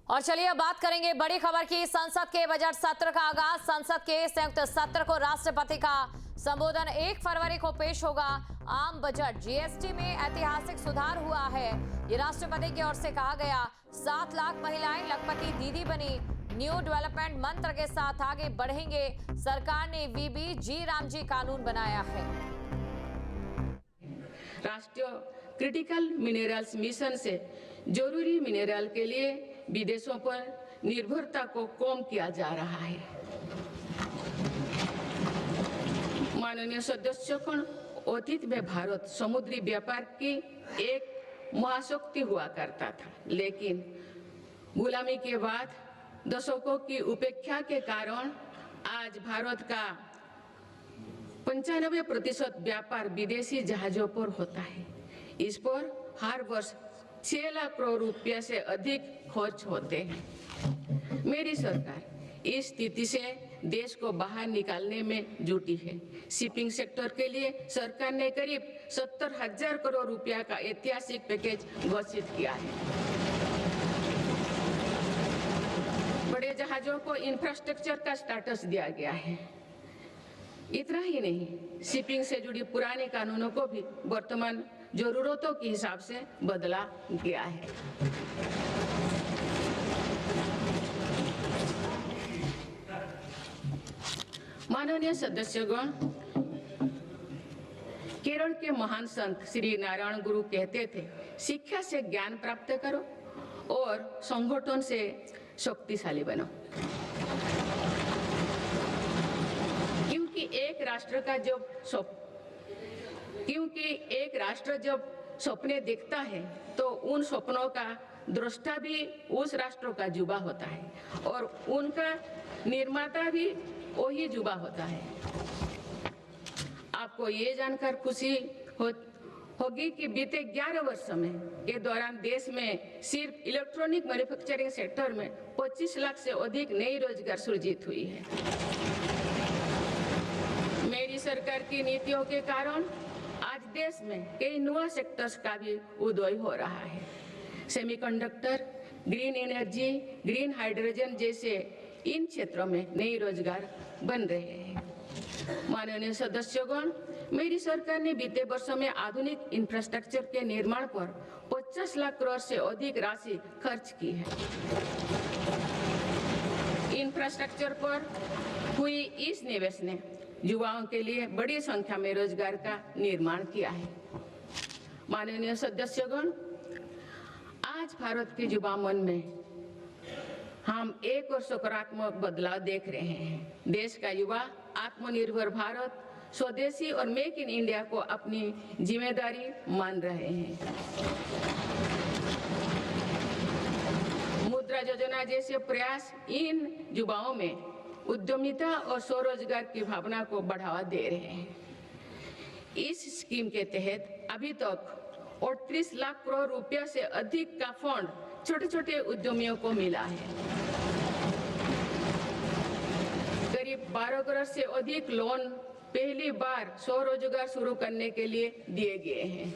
और चलिए अब बात करेंगे बड़ी खबर की। संसद के बजट सत्र का आगाज। संसद के संयुक्त सत्र को राष्ट्रपति का संबोधन 1 फरवरी को पेश होगा। आम बजट जीएसटी में ऐतिहासिक सुधार हुआ है, ये राष्ट्रपति की ओर से कहा गया। 7 लाख महिलाएं लखपति दीदी बनी। न्यू डेवलपमेंट मंत्र के साथ आगे बढ़ेंगे। सरकार ने वीबी जी रामजी कानून बनाया है। राष्ट्रीय क्रिटिकल मिनरल्स मिशन से जरूरी मिनरल के लिए विदेशों पर निर्भरता को कम किया जा रहा है। माननीय सदस्यगण, अतीत में भारत समुद्री व्यापार की एक महाशक्ति हुआ करता था, लेकिन गुलामी के बाद दशकों की उपेक्षा के कारण आज भारत का 95% व्यापार विदेशी जहाजों पर होता है। इस पर हर वर्ष 6 लाख करोड़ रुपया से अधिक खर्च होते हैं। मेरी सरकार इस स्थिति से देश को बाहर निकालने में जुटी है। शिपिंग सेक्टर के लिए सरकार ने करीब 70,000 करोड़ रुपया का ऐतिहासिक पैकेज घोषित किया है। बड़े जहाजों को इंफ्रास्ट्रक्चर का स्टेटस दिया गया है। इतना ही नहीं, शिपिंग से जुड़ी पुराने कानूनों को भी वर्तमान जरूरतों के हिसाब से बदला गया है। माननीय सदस्यगण, केरल के महान संत श्री नारायण गुरु कहते थे, शिक्षा से ज्ञान प्राप्त करो और संगठन से शक्तिशाली बनो। क्योंकि एक राष्ट्र जब सपने देखता है तो उन सपनों का दृष्टा भी उस राष्ट्र का युवा होता है और उनका निर्माता भी वही युवा होता है। आपको ये जानकर खुशी होगी कि बीते 11 वर्षों में के दौरान देश में सिर्फ इलेक्ट्रॉनिक मैन्युफैक्चरिंग सेक्टर में 25 लाख से अधिक नई रोजगार सृजित हुई है। मेरी सरकार की नीतियों के कारण आज देश में कई नए सेक्टर्स का भी उदय हो रहा है। Semiconductor, green energy, green hydrogen जैसे इन क्षेत्रों में नए रोजगार बन रहे हैं। माननीय सदस्यगण, मेरी सरकार ने बीते वर्षों में आधुनिक इंफ्रास्ट्रक्चर के निर्माण पर 50 लाख करोड़ से अधिक राशि खर्च की है। इंफ्रास्ट्रक्चर पर हुई इस निवेश ने युवाओं के लिए बड़ी संख्या में रोजगार का निर्माण किया है। माननीय सदस्यगण, आज भारत के युवा मन में हम एक और सकारात्मक बदलाव देख रहे हैं। देश का युवा आत्मनिर्भर भारत, स्वदेशी और मेक इन इंडिया को अपनी जिम्मेदारी मान रहे हैं। मुद्रा योजना जैसे प्रयास इन युवाओं में उद्यमिता और स्वरोजगार की भावना को बढ़ावा दे रहे हैं। इस स्कीम के तहत अभी तक 38 लाख करोड़ रुपया से अधिक का फंड छोटे छोटे उद्यमियों को मिला है। करीब 12 करोड़ से अधिक लोन पहली बार स्वरोजगार शुरू करने के लिए दिए गए हैं।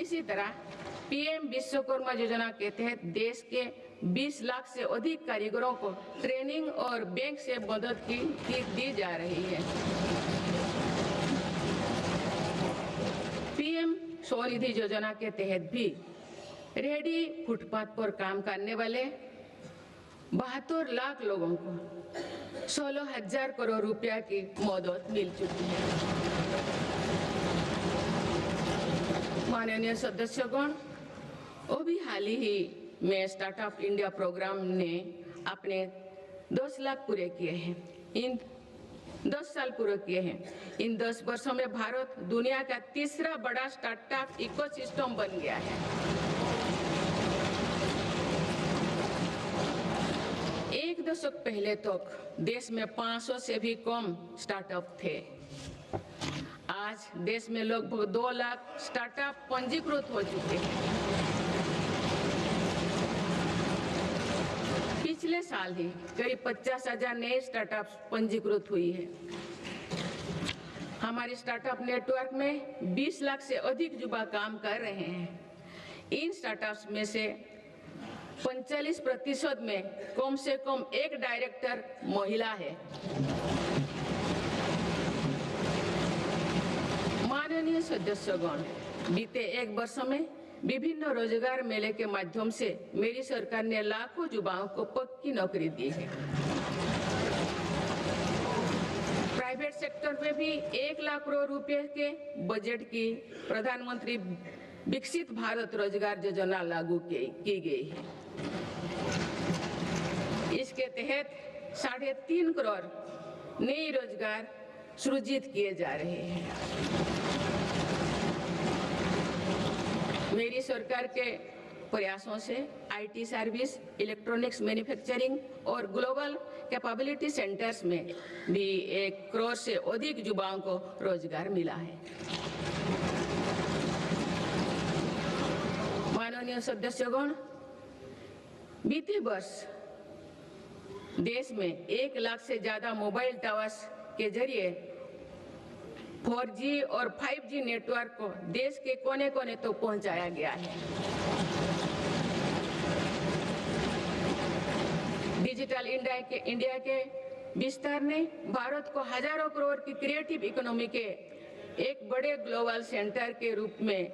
इसी तरह पीएम विश्वकर्मा योजना के तहत देश के 20 लाख से अधिक कारीगरों को ट्रेनिंग और बैंक से मदद दी जा रही है। पीएम स्वनिधि योजना के तहत भी रेहड़ी फुटपाथ पर काम करने वाले 72 लाख लोगों को 16,000 करोड़ रुपया की मदद मिल चुकी है। माननीय सदस्यगण, अभी हाल ही में स्टार्टअप इंडिया प्रोग्राम ने अपने 10 लाख पूरे किए हैं। इन 10 साल पूरे किए हैं। इन 10 वर्षों में भारत दुनिया का तीसरा बड़ा स्टार्टअप इकोसिस्टम बन गया है। एक दशक पहले तक देश में 500 से भी कम स्टार्टअप थे। आज देश में लगभग 2 लाख स्टार्टअप पंजीकृत हो चुके हैं। पिछले साल ही करीब 50,000 नए स्टार्टअप्स पंजीकृत हुई है। हमारे स्टार्टअप नेटवर्क में 20 लाख से अधिक युवा काम कर रहे हैं। इन स्टार्टअप्स में से 45% में कम से कम एक डायरेक्टर महिला है। माननीय सदस्यगण, बीते एक वर्ष में विभिन्न रोजगार मेले के माध्यम से मेरी सरकार ने लाखों युवाओं को पक्की नौकरी दी है। प्राइवेट सेक्टर में भी 1 लाख करोड़ रुपए के बजट की प्रधानमंत्री विकसित भारत रोजगार योजना लागू की गई है। इसके तहत 3.5 करोड़ नए रोजगार सृजित किए जा रहे हैं। मेरी सरकार के प्रयासों से आईटी सर्विस, इलेक्ट्रॉनिक्स मैन्युफैक्चरिंग और ग्लोबल कैपेबिलिटी सेंटर्स में भी 1 करोड़ से अधिक युवाओं को रोजगार मिला है। माननीय सदस्यगण, बीते वर्ष देश में 1 लाख से ज्यादा मोबाइल टावर्स के जरिए 4G और 5G नेटवर्क को देश के कोने-कोने तक पहुंचाया गया है। डिजिटल इंडिया के विस्तार ने भारत को हजारों करोड़ की क्रिएटिव इकोनॉमी के एक बड़े ग्लोबल सेंटर के रूप में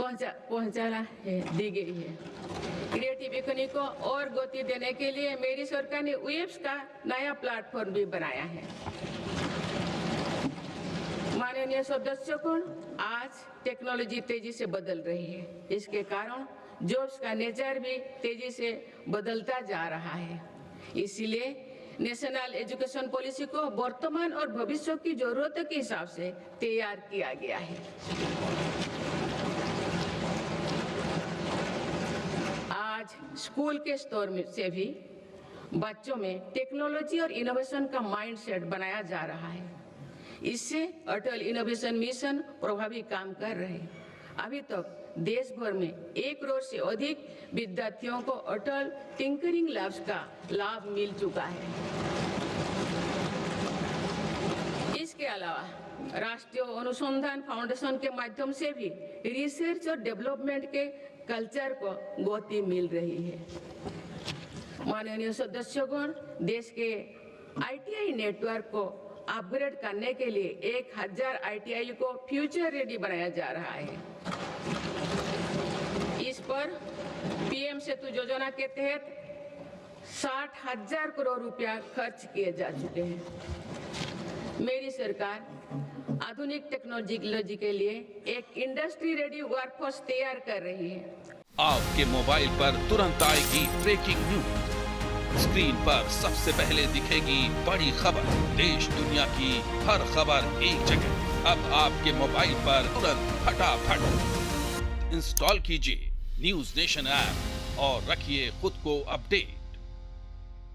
पहुंचाना दी गई है। क्रिएटिव इकोनॉमी को और गति देने के लिए मेरी सरकार ने वेब्स का नया प्लेटफॉर्म भी बनाया है। माननीय सदस्यगण, आज टेक्नोलॉजी तेजी से बदल रही है। इसके कारण जॉब्स का नेचर भी तेजी से बदलता जा रहा है। इसलिए नेशनल एजुकेशन पॉलिसी को वर्तमान और भविष्य की जरूरतों के हिसाब से तैयार किया गया है। आज स्कूल के स्तर से भी बच्चों में टेक्नोलॉजी और इनोवेशन का माइंडसेट बनाया जा रहा है। इससे अटल इनोवेशन मिशन प्रभावी काम कर रहे हैं। अभी तक देश भर में 1 करोड़ से अधिक विद्यार्थियों को अटल टिंकरिंग लैब्स का लाभ मिल चुका है। इसके अलावा राष्ट्रीय अनुसंधान फाउंडेशन के माध्यम से भी रिसर्च और डेवलपमेंट के कल्चर को गति मिल रही है। माननीय सदस्यगण, देश के आईटीआई नेटवर्क को अपग्रेड करने के लिए 1000 आईटीआई को फ्यूचर रेडी बनाया जा रहा है। इस पर पीएम सेतु योजना के तहत 60,000 करोड़ रुपया खर्च किए जा चुके हैं। मेरी सरकार आधुनिक टेक्नोलॉजी के लिए एक इंडस्ट्री रेडी वर्कफोर्स तैयार कर रही है। आपके मोबाइल पर तुरंत आएगी ब्रेकिंग न्यूज। स्क्रीन पर सबसे पहले दिखेगी बड़ी खबर। देश दुनिया की हर खबर एक जगह। अब आपके मोबाइल पर तुरंत फटाफट इंस्टॉल कीजिए न्यूज नेशन ऐप और रखिए खुद को अपडेट।